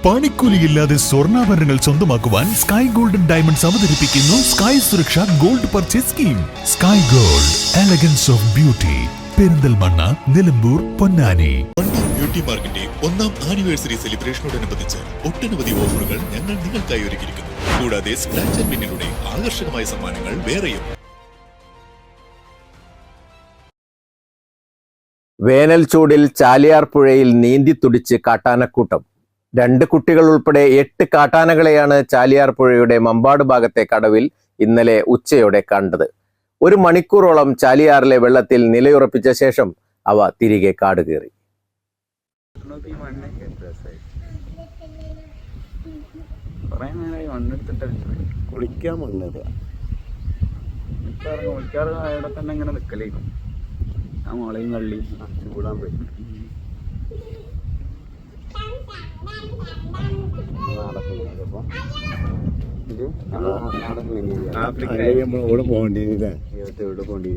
പണിക്കൂലിയില്ലാതെ സ്വർണ്ണാഭരണങ്ങൾ സ്വന്തമാക്കുവാൻ sky golden diamonds അവതരിപ്പിക്കുന്നു sky സുരക്ഷ gold purchase scheme. Sky gold, elegance of beauty, Perinthalmanna, Nilambur, Ponnani. Beauty മാർക്കിന്റെ 1ാം anniversary സെലിബ്രേഷനോടനുബന്ധിച്ച് ഒട്ടനവധി ഓഫറുകൾ ഞങ്ങൾ നിങ്ങൾക്കായി ഒരുക്കിയിരിക്കുന്നു. കൂടാതെ സ്ക്രാച്ച് ആൻഡ് വിന്നിലൂടെ ആകർഷകമായ സമ്മാനങ്ങൾ വേറെയും. വേനൽ ചൂടിൽ ചാലിയാർ പുഴയിൽ നീന്തി തുടിച്ച് കാട്ടാനക്കൂട്ടം. 2 കുട്ടികൾ ഉൾപ്പെടെ 8 കാട്ടാനകളെയാണ് ചാലിയാർ പുഴയുടെ മമ്പാട് ഭാഗത്തെ കടവിൽ ഇന്നലെ ഉച്ചയോടെ കണ്ടത്. 1 മണിക്കൂറോളം ചാലിയാറിലെ വെള്ളത്തിൽ നിലയുറപ്പിച്ച ശേഷം അവ തിരികെ കാട് കയറി. കുളിക്കാൻ വന്നത് തന്നെ ഇങ്ങനെ നിൽക്കലേക്കും ആ മുളയും കള്ളി ചൂടാൻ പോയി ഇവിടെ പോകേണ്ടില്ലേ ഇവിടെ പോകേണ്ടി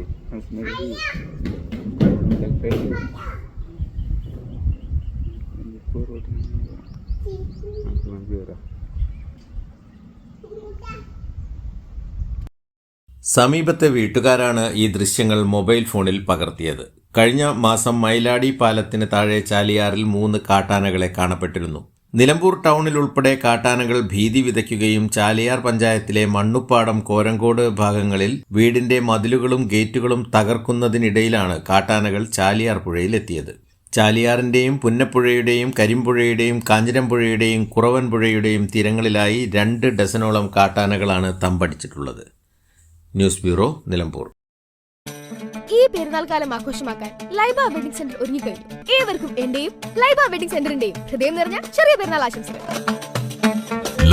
സമീപത്തെ വീട്ടുകാരാണ് ഈ ദൃശ്യങ്ങൾ മൊബൈൽ ഫോണിൽ പകർത്തിയത്. കഴിഞ്ഞ മാസം മൈലാടി പാലത്തിന് താഴെ ചാലിയാറിൽ 3 കാട്ടാനകളെ കാണപ്പെട്ടിരുന്നു. നിലമ്പൂർ ടൗണിൽ ഉൾപ്പെടെ കാട്ടാനകൾ ഭീതി വിതയ്ക്കുകയും ചാലിയാർ പഞ്ചായത്തിലെ മണ്ണുപ്പാടം, കോരങ്കോട് ഭാഗങ്ങളിൽ വീടിന്റെ മതിലുകളും ഗേറ്റുകളും തകർക്കുന്നതിനിടയിലാണ് കാട്ടാനകൾ ചാലിയാർ പുഴയിലെത്തിയത്. ചാലിയാറിന്റെയും പുന്നപ്പുഴയുടെയും കരിമ്പുഴയുടെയും കാഞ്ഞിരമ്പുഴയുടെയും കുറവൻപുഴയുടെയും തീരങ്ങളിലായി 2 ഡസനോളം കാട്ടാനകളാണ് തമ്പടിച്ചിട്ടുള്ളത്. News bureau, Nilambur. ഈ പെരുന്നാൾ കാലം ആഘോഷമാക്കാൻ ലൈബ വെഡിംഗ് സെന്റർ ഒരുങ്ങിക്കഴിഞ്ഞു. ഏവർക്കും എന്റെയും ലൈബ വെഡിംഗ് സെന്ററിന്റെയും ഹൃദയം നിറഞ്ഞ ചെറിയ പെരുന്നാൾ ആശംസകൾ.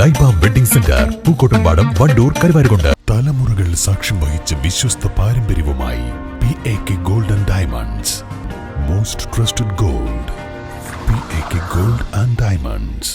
Laiba wedding centre, Pookkottumpadam, Wandoor, Karuvarakundu. തലമുറകൾ സാക്ഷ്യം വഹിച്ച വിശ്വസ്ത പാരമ്പര്യവുമായി PAK Gold and Diamonds. Most trusted gold. PAK Gold and Diamonds.